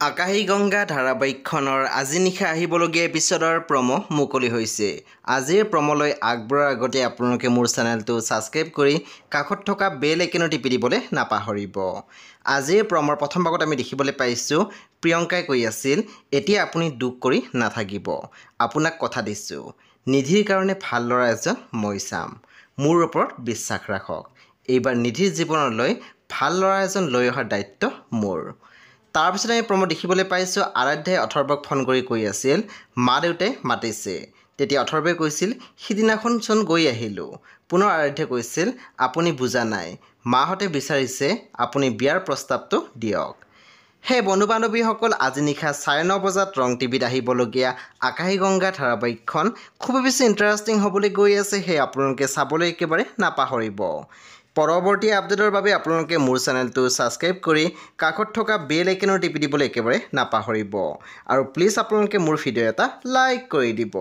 আকাশী গংগা ধাৰাবাহিকখনৰ আজি নিশা আহিবলগীয়া এপিছডৰ প্ৰমো মুকলি হৈছে। আজিৰ প্ৰমোলৈ আগবঢ়াৰ আগতে আপোনালোকে মোৰ চেনেলটো ছাবস্ক্ৰাইব কৰি কাষত থকা বেল আইকনটো টিপি দিবলৈ নাপাহৰিব। আজিৰ প্ৰমৰ প্ৰথম ভাগত আমি দেখিবলৈ পাইছোঁ প্ৰিয়ংকাই কৈ আছিল, এতিয়া আপুনি দুখ কৰি নাথাকিব, আপোনাক কথা দিছোঁ, নিধিৰ কাৰণে ভাল ল'ৰা এজন মই চাম, মোৰ ওপৰত বিশ্বাস ৰাখক, এইবাৰ নিধিৰ জীৱনলৈ ভাল ল'ৰা এজন লৈ অহাৰ দায়িত্ব মোৰ। তাৰপিছত আমি প্ৰমো দেখিবলৈ পাইছোঁ আৰাধ্যাই অথৰ্বক ফোন কৰি কৈ আছিল মা দেউতাই মাতিছে। তেতিয়া অথৰ্বই কৈছিল সিদিনাখনচোন গৈ আহিলোঁ। পুনৰ আৰাধ্যাই কৈছিল আপুনি বুজা নাই, মাহঁতে বিচাৰিছে আপুনি বিয়াৰ প্ৰস্তাৱটো দিয়ক। সেই বন্ধু বান্ধৱীসকল আজি নিশা 9:30 বজাত ৰং টিভিত আহিবলগীয়া আকাশী গংগা ধাৰাবাহিকখন খুবেই বেছি ইণ্টাৰেষ্টিং হ'বলৈ গৈ আছে। সেই আপোনালোকে চাবলৈ একেবাৰে নাপাহৰিব। পৰৱৰ্তী আপডেটৰ বাবে আপোনালোকে মোৰ চেনেলটো ছাবস্ক্ৰাইব কৰি কাষত থকা বেল আইকনটো টিপি দিবলৈ একেবাৰে নাপাহৰিব। আৰু প্লিজ আপোনালোকে মোৰ ভিডিঅ' এটা লাইক কৰি দিব।